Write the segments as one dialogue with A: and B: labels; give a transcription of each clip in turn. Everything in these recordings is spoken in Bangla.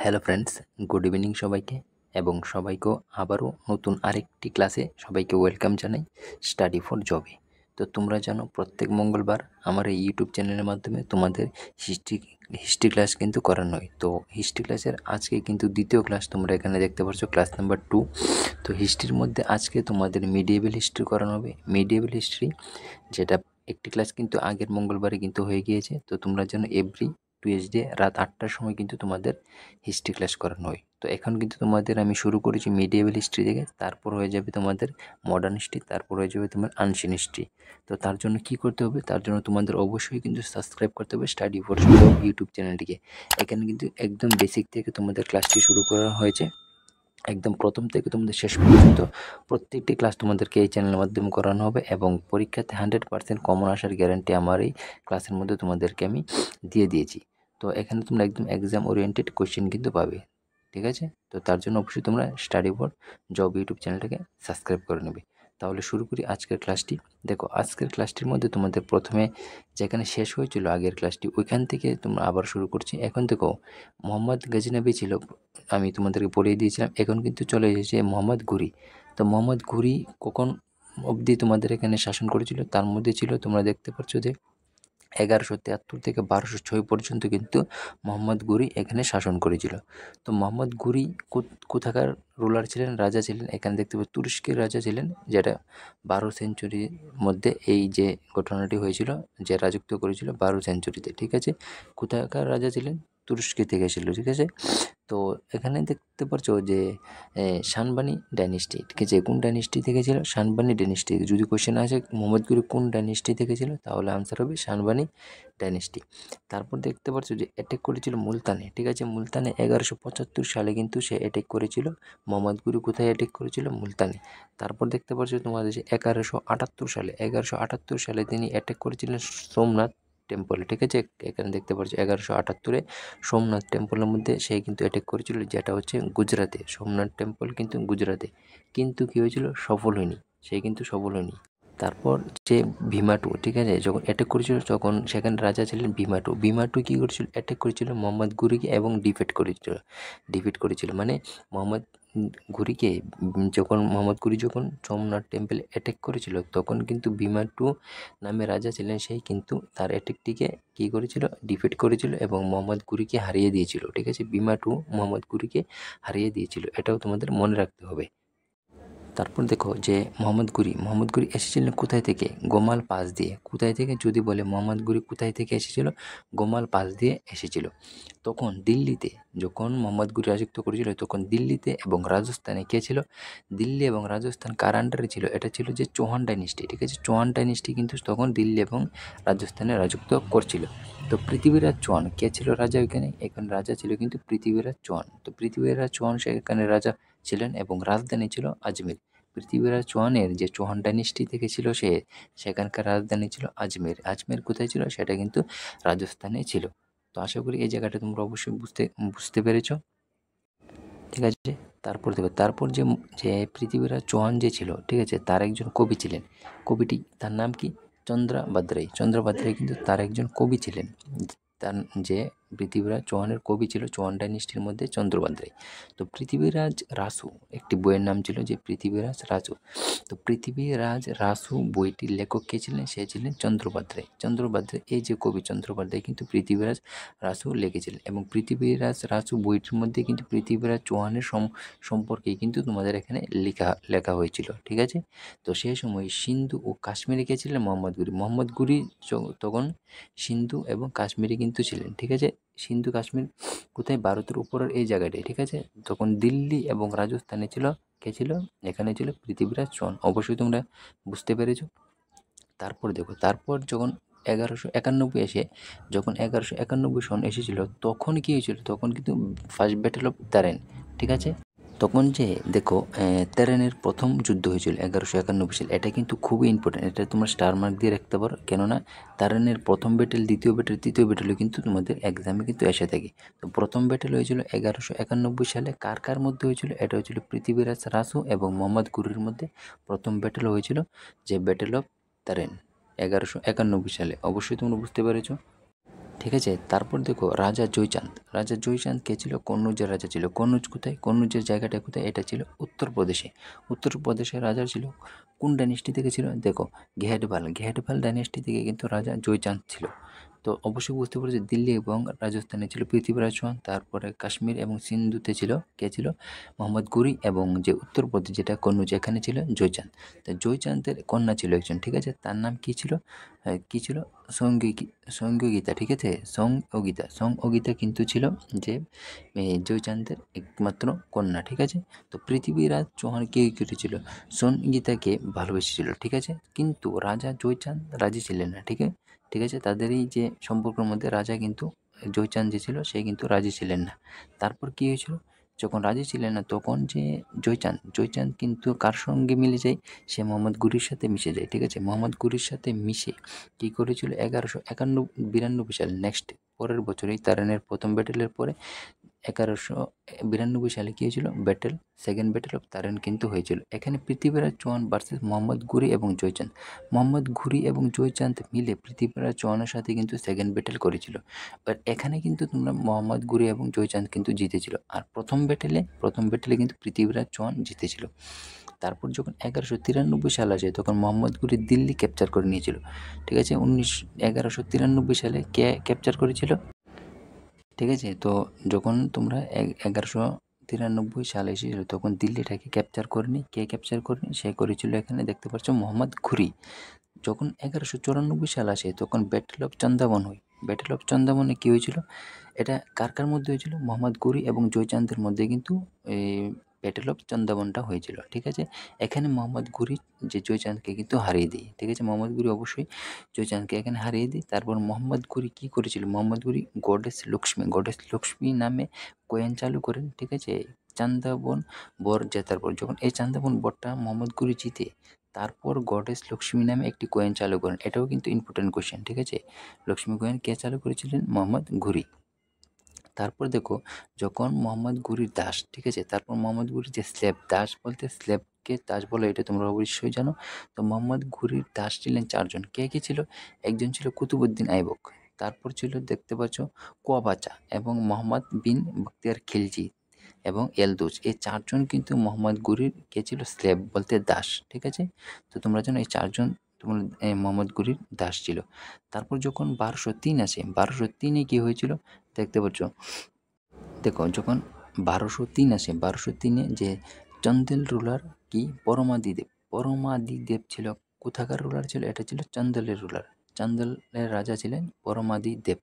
A: হ্যালো ফ্রেন্ডস, গুড ইভিনিং সবাইকে এবং সবাইকেও আবারও নতুন আরেকটি ক্লাসে সবাইকে ওয়েলকাম জানাই স্টাডি ফর জবে। তো তোমরা জানো প্রত্যেক মঙ্গলবার আমার এই ইউটিউব চ্যানেলের মাধ্যমে তোমাদের হিস্ট্রি ক্লাস কিন্তু করানো হয়। তো হিস্ট্রি ক্লাসের আজকে কিন্তু দ্বিতীয় ক্লাস তোমরা এখানে দেখতে পাচ্ছ, ক্লাস নাম্বার 2। তো হিস্ট্রির মধ্যে আজকে তোমাদের মিডিয়েবল হিস্ট্রি করানো হবে। মিডিয়েবল হিস্ট্রি যেটা একটি ক্লাস কিন্তু আগের মঙ্গলবারে কিন্তু হয়ে গিয়েছে। তো তোমরা যেন এভরি টুয়েসডে রাত 8টার সময় কিন্তু তোমাদের হিস্ট্রি ক্লাস করানো হয়। তো এখন কিন্তু তোমাদের আমি শুরু করেছি মিডিয়েবল হিস্ট্রি থেকে, তারপর হয়ে যাবে তোমাদের মডার্ন হিস্ট্রি, তারপর হয়ে যাবে তোমার আনসিন হিস্ট্রি। তো তার জন্য কি করতে হবে, তার জন্য তোমাদের অবশ্যই কিন্তু সাবস্ক্রাইব করতে হবে স্টাডি ফর জব ইউটিউব চ্যানেলটিকে। এখানে কিন্তু একদম বেসিক থেকে তোমাদের ক্লাসটি শুরু করা হয়েছে, একদম প্রথম থেকে তোমাদের শেষ পর্যন্ত প্রত্যেকটি ক্লাস তোমাদেরকে এই চ্যানেলের মাধ্যমে করানো হবে এবং পরীক্ষাতে 100% কমন আসার গ্যারান্টি আমার এই ক্লাসের মধ্যে তোমাদেরকে আমি দিয়ে দিয়েছি। তো এখানে তোমরা একদম এক্সাম ওরিয়েন্টেড কোয়েশ্চেন কিন্তু পাবে, ঠিক আছে? তো তার জন্য অবশ্যই তোমরা স্টাডি ফর জব ইউটিউব চ্যানেলটাকে সাবস্ক্রাইব করে নেবে। তাহলে শুরু করি আজকের ক্লাসটি। দেখো, আজকের ক্লাসটির মধ্যে তোমাদের প্রথমে যেখানে শেষ হয়েছিল আগের ক্লাসটি, ওইখান থেকে তোমরা আবার শুরু করছি। এখন দেখো, মোহাম্মদ গজনবী ছিল, আমি তোমাদেরকে পড়িয়ে দিয়েছিলাম। এখন কিন্তু চলে এসেছে মোহাম্মদ ঘুরি। তো মোহাম্মদ ঘুরি কখন অবধি তোমাদের এখানে শাসন করেছিল, তার মধ্যে ছিল তোমরা দেখতে পাচ্ছ যে 1173 থেকে 1206 পর্যন্ত কিন্তু মোহাম্মদ ঘুরি এখানে শাসন করেছিল। তো মোহাম্মদ ঘুরি কোথাকার রুলার ছিলেন, রাজা ছিলেন? এখানে দেখতে পাচ্ছি তুরস্কের রাজা ছিলেন, যেটা 12 সেঞ্চুরির মধ্যে এই যে ঘটনাটি হয়েছিল, যে রাজত্ব করেছিল 12 সেঞ্চুরিতে, ঠিক আছে? কোথাকার রাজা ছিলেন? তুরস্কে থেকে ছিল, ঠিক আছে? তো এখানে দেখতে পারছো যে শানবানি ডাইনেস্টি, ঠিক আছে? কোন ডাইনেস্টি থেকে ছিল? শানবানি ডাইনেস্টি। যদি কোশ্চেন আসে মোহাম্মদ ঘুরি কোন ডাইনেস্টি থেকে ছিল, তাহলে আনসার হবে শানবানি ডাইনেস্টি। তারপর দেখতে পাচ্ছ যে অ্যাটাক করেছিল মুলতানে, ঠিক আছে? মুলতানে 1175 সালে কিন্তু সে অ্যাটাক করেছিল। মোহাম্মদ ঘুরি কোথায় অ্যাটাক করেছিল? মুলতানে। তারপর দেখতে পাচ্ছ তোমাদের যে 1178 সালে তিনি অ্যাটাক করেছিলেন সোমনাথ টেম্পল, ঠিক আছে? এখানে দেখতে পাচ্ছ 1178-এ সোমনাথ টেম্পলের মধ্যে সে কিন্তু অ্যাটাক করেছিল, যেটা হচ্ছে গুজরাটে। সোমনাথ টেম্পল কিন্তু গুজরাটে, কিন্তু কী হয়েছিল? সফল হয়নি, সে কিন্তু সফল হয়নি। তারপর যে ভীমাটু, ঠিক আছে, যখন অ্যাটাক করেছিল তখন সেখানে রাজা ছিলেন ভীমাটু। ভীমাটু কী করেছিল? অ্যাটাক করেছিল মোহাম্মদ ঘুরিকে এবং ডিফিট করেছিল মানে মোহাম্মদ ঘুরিকে। যখন মোহাম্মদ ঘুরি যখন সোমনাথ টেম্পলে অ্যাটাক করেছিল, তখন কিন্তু ভীমাটু নামে রাজা ছিলেন, সেই কিন্তু তার অ্যাটাকটিকে কী করেছিল? ডিফিট করেছিল এবং মোহাম্মদ ঘুরিকে হারিয়ে দিয়েছিল, ঠিক আছে? ভীমাটু মোহাম্মদ ঘুরিকে হারিয়ে দিয়েছিল, এটাও তোমাদের মনে রাখতে হবে। তারপর দেখো যে মোহাম্মদ ঘুরি এসেছিলেন কোথায় থেকে? গোমাল পাস দিয়ে। কোথায় থেকে যদি বলে মোহাম্মদ ঘুরি কোথায় থেকে এসেছিল? গোমাল পাস দিয়ে এসেছিল। তখন দিল্লিতে যখন মোহাম্মদ ঘুরি রাজত্ব করেছিল, তখন দিল্লিতে এবং রাজস্থানে কে ছিল? দিল্লি এবং রাজস্থান কার আন্ডারে ছিল? এটা ছিল যে চৌহান ডাইনেস্টি, ঠিক আছে? চৌহান ডাইনেস্টি কিন্তু তখন দিল্লি এবং রাজস্থানে রাজত্ব করছিল। তো পৃথিবীরাজ চৌহান কে ছিল রাজা এখানে? এখানে রাজা ছিল কিন্তু পৃথিবীরাজ চৌহান। তো পৃথিবীরাজ চৌহান সেখানে রাজা ছিলেন এবং রাজধানী ছিল আজমির। পৃথিবীরাজ চৌহানের যে চৌহান ডাইনেস্টি থেকে ছিল, সেখানকার রাজধানী ছিল আজমের। আজমের কোথায় ছিল? সেটা কিন্তু রাজস্থানে ছিল। তো আশা করি এই জায়গাটা তোমরা অবশ্যই বুঝতে পেরেছ, ঠিক আছে? তারপর দেখো, তারপর যে যে পৃথিবীরাজ চৌহান যে ছিল, ঠিক আছে, তার একজন কবি ছিলেন। কবিটি তার নাম কি? চন্দ্রবাদ্রাই কিন্তু তার একজন কবি ছিলেন। তার যে পৃথিবীরাজ চৌহানের কবি ছিল চৌহান ডাইনেস্টির মধ্যে চন্দ্রবাদ্রাই। তো পৃথিবীরাজ রাসু একটি বইয়ের নাম ছিল যে পৃথিবীরাজ রাসু। তো পৃথিবীরাজ রাসু বইটির লেখক কে ছিলেন? সে ছিলেন চন্দ্রবাদ্রাই। এই যে কবি চন্দ্রবাদ্রাই কিন্তু পৃথিবীরাজ রাসু লিখেছিলেন এবং পৃথিবীরাজ রাসু বইটির মধ্যে কিন্তু পৃথিবীরাজ চৌহানের সম্পর্কেই কিন্তু তোমাদের এখানে লেখা হয়েছিল, ঠিক আছে? তো সেই সময় সিন্ধু ও কাশ্মীরে কে ছিলেন? মোহাম্মদ ঘুরি তখন সিন্ধু এবং কাশ্মীরে কিন্তু ছিলেন, ঠিক আছে? সিন্ধু কাশ্মীর কোথায়? ভারতের উপরের এই জায়গাটায়, ঠিক আছে? তখন দিল্লি এবং রাজস্থানে ছিল কে ছিল? এখানে ছিল পৃথিবীরাজ চৌহান। অবশ্যই তোমরা বুঝতে পেরেছো। তারপর দেখো, তারপর যখন 1191 যখন 1191 সন এসেছিল, তখন কী হয়েছিল? তখন কিন্তু ফার্স্ট ব্যাটেল অফ তারেন, ঠিক আছে? তখন যে দেখো তারেনের প্রথম যুদ্ধ হয়েছিল 1191 সালে। এটা কিন্তু খুবই ইম্পর্টেন্ট, এটা তোমরা স্টার মার্ক দিয়ে রাখতে পারো, কেননা তারেনের প্রথম ব্যাটেল, দ্বিতীয় ব্যাটেল, তৃতীয় ব্যাটেলও কিন্তু তোমাদের এক্সামে কিন্তু এসে থাকে। তো প্রথম ব্যাটেল হয়েছিল 1191 সালে। কার কার মধ্যে হয়েছিল? এটা হয়েছিল পৃথিবীরাজ রাসু এবং মোহাম্মদ ঘুরির মধ্যে প্রথম ব্যাটেল হয়েছিল, যে ব্যাটেল অফ তারেন 1191 সালে। অবশ্যই তোমরা বুঝতে পেরেছো। ঠিক আছে। তারপর দেখো রাজা জয়চাঁদ। রাজা জয়চাঁদ কে ছিল? কন্নৌজের রাজা ছিল। কন্নৌজ কোথায়? কন্নৌজের জায়গাটা কোথায়? এটা ছিল উত্তরপ্রদেশে। উত্তরপ্রদেশের রাজা ছিল। কোন ডাইনেস্টি থেকে ছিল? দেখো ঘেটবাল। ঘেটবাল ডাইনেস্টি থেকে কিন্তু রাজা জয়চাঁদ ছিল। তো অবশ্যই বুঝতে পেরেছি দিল্লি এবং রাজস্থানে ছিল পৃথ্বীরাজ চৌহান। তারপরে কাশ্মীর এবং সিন্ধুতে ছিল কে ছিল? মোহাম্মদ ঘুরি। এবং যে উত্তরপ্রদেশ যেটা কন্নৌজ, এখানে ছিল জয়চাঁদ। তো জয়চাঁদের কন্যা ছিল একজন, ঠিক আছে, তার নাম কী ছিল? কী ছিল? সঙ্গীতা, ঠিক আছে, সঙ্গীতা কিন্তু ছিল যে জয়চাঁদের একমাত্র কন্যা, ঠিক আছে। তো পৃথ্বীরাজ চৌহান কে করেছিল? সঙ্গীতাকে ভালোবেসেছিল, ঠিক আছে, কিন্তু রাজা জয়চাঁদ রাজি ছিলেন না, ঠিক আছে। তাদের এই যে সম্পর্কের মধ্যে রাজা কিন্তু জয়চাঁদ যে ছিল সে কিন্তু রাজি ছিলেন না। তারপর কী হয়েছিল? যখন রাজি ছিলেন না তখন যে জয়চাঁদ কিন্তু কার সঙ্গে মিলে যায়? সে মোহাম্মদ ঘুরির সাথে মিশে যায়, ঠিক আছে। মোহাম্মদ ঘুরির সাথে মিশে কী করেছিল? 1192 সালে, নেক্সট পরের বছরেই তারানের প্রথম ব্যাটেলের পরে 1192 সালে কী হয়েছিল? সেকেন্ড ব্যাটেল অফ তারান কিন্তু হয়েছিল। এখানে পৃথ্বীরাজ চৌহান ভার্সেস মোহাম্মদ ঘুরি এবং জয়চাঁদ। মোহাম্মদ ঘুরি এবং জয়চাঁদ মিলে পৃথ্বীরাজ চৌহানের সাথে কিন্তু সেকেন্ড ব্যাটেল করেছিল। বাট এখানে কিন্তু তোমরা মোহাম্মদ ঘুরি এবং জয়চাঁদ কিন্তু জিতেছিল। আর প্রথম ব্যাটেলে কিন্তু পৃথ্বীরাজ চৌহান জিতেছিল। তারপর যখন 1193 সাল আসে তখন মোহাম্মদ ঘুরি দিল্লি ক্যাপচার করে নিয়েছিল, ঠিক আছে। 1193 সালে কে ক্যাপচার করেছিল? ঠিক আছে। তো যখন তোমরা 1193 সালে এসেছিল তখন দিল্লিটাকে ক্যাপচার করেনি। কে ক্যাপচার করেনি? সে করেছিল এখানে দেখতে পাচ্ছ মোহাম্মদ ঘুরি। যখন 1194 সাল আসে তখন ব্যাটেল অফ চন্দাবন হয়। ব্যাটেল অফ চন্দাবনে কী হয়েছিল? এটা কার মধ্যে হয়েছিল? মোহাম্মদ ঘুরি এবং জয়চাঁদের মধ্যে কিন্তু ব্যাটেল অফ চন্দাবনটা হয়েছিল, ঠিক আছে। এখানে মোহাম্মদ ঘুরি যে জয়চাঁদকে কিন্তু হারিয়ে দেয়, ঠিক আছে। মোহাম্মদ ঘুরি অবশ্যই জয়চাঁদকে এখানে হারিয়ে দেয়। তারপর মোহাম্মদ ঘুরি কী করেছিল? মোহাম্মদ ঘুরি গডেস লক্ষ্মী নামে কয়েন চালু করেন, ঠিক আছে, চান্দাবন বর জেতার পর। যখন এই চান্দাবন বরটা মোহাম্মদ ঘুরি জিতে তারপর গডেস লক্ষ্মী নামে একটি কয়েন চালু করেন। এটাও কিন্তু ইম্পর্টেন্ট কোয়েশ্চেন, ঠিক আছে। লক্ষ্মী কয়েন কে চালু করেছিলেন? মোহাম্মদ ঘুরি। তারপর দেখো যখন মোহাম্মদ ঘুরির দাস, ঠিক আছে, তারপর মোহাম্মদ ঘুরির যে স্লেভ, দাস বলতে স্লেভকে দাস বলে এটা তোমরা অবশ্যই জানো। তো মোহাম্মদ ঘুরির দাস ছিলেন 4 জন। কে ছিল? একজন ছিল কুতুবুদ্দিন আইবক, তারপর ছিল দেখতে পাচ্ছ কোয়াবাচা এবং মোহাম্মদ বিন বখতিয়ার খিলজি এবং এলদুজ। এই 4 জন কিন্তু মোহাম্মদ ঘুরির কে ছিল? স্লেভ বলতে দাস, ঠিক আছে। তো তোমরা জানো এই 4 জন তোমার মোহাম্মদ ঘুরির দাস ছিল। তারপর যখন 1203 আসে, 1203-এ কী হয়েছিল দেখতে পাচ্ছ। দেখো যখন 1203 আসে, 1203-এ যে চন্দেল রুলার কি? পরমাদিদেব ছিল। কোথাকার রুলার ছিল? এটা ছিল চন্দেলের রুলার। চন্দেলের রাজা ছিলেন পরমাদিদেব।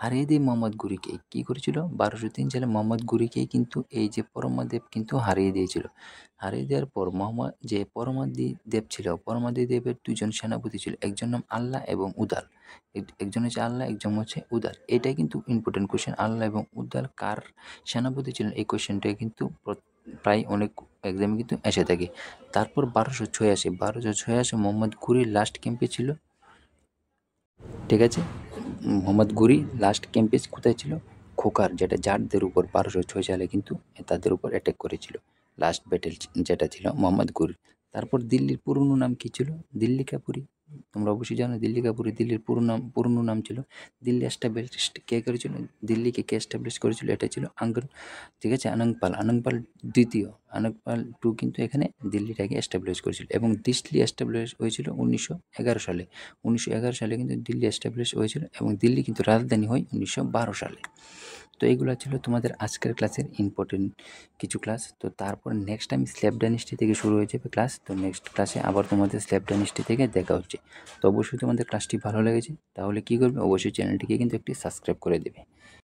A: হারিয়ে দিয়ে মোহাম্মদ ঘুরিকে কী করেছিল? 1203 সালে মোহাম্মদ ঘুরিকেই কিন্তু এই যে পরমাদেব কিন্তু হারিয়ে দিয়েছিল। হারিয়ে দেওয়ার পর যে পরমাদিদেব ছিল, পরমাদিদেবের 2 জন সেনাপতি ছিল, একজন নাম আল্লাহ এবং উদাল। একজন হচ্ছে আল্লাহ, একজন হচ্ছে উদাল। এটাই কিন্তু ইম্পর্টেন্ট কোয়েশ্চেন। আল্লাহ এবং উদাল কার সেনাপতি ছিলেন? এই কোয়েশ্চেনটাই কিন্তু প্রায় অনেক এক্সামে কিন্তু এসে থাকে। তারপর 1206 আসে মোহাম্মদ ঘুরির লাস্ট ক্যাম্পে ছিল, ঠিক আছে। মোহাম্মদ ঘুরি লাস্ট ক্যাম্পে কোথায় ছিল? খোকার, যেটা জাটদের উপর 1206 সালে কিন্তু তাদের উপর অ্যাটাক করেছিল। লাস্ট ব্যাটেল যেটা ছিল মোহাম্মদ ঘুরির। তারপর দিল্লির পুরনো নাম কী ছিল? দিল্লিকাপুরী। তোমরা অবশ্যই জানো দিল্লিকাপুরী। দিল্লির পুরনো নাম ছিল দিল্লি এস্টাবলিশ কে করেছিল? দিল্লিকে কে এস্টাবলিশ করেছিল? এটা ছিল ঠিক আছে, আনংপাল দ্বিতীয়। আনংপাল 2 কিন্তু এখানে দিল্লিটাকে এস্টাবলিশ করেছিল এবং দিল্লি এস্টাবলিশ হয়েছিল 1911 সালে। 1911 সালে কিন্তু দিল্লি এস্টাবলিশ হয়েছিল এবং দিল্লি কিন্তু রাজধানী হয় 1912 সালে। তো এইগুলো ছিল তোমাদের আজকের ক্লাসের ইম্পর্টেন্ট কিছু ক্লাস। তো তারপর নেক্সট আমি স্লেভ ডাইনেস্টি থেকে শুরু হয়ে যাবে ক্লাস। তো নেক্সট ক্লাসে আবার তোমাদের স্লেভ ডাইনেস্টি থেকে দেখা হচ্ছে। তো অবশ্যই তোমাদের ক্লাসটি ভালো লেগেছে তাহলে কী করবে? অবশ্যই চ্যানেলটিকে কিন্তু একটি সাবস্ক্রাইব করে দেবে।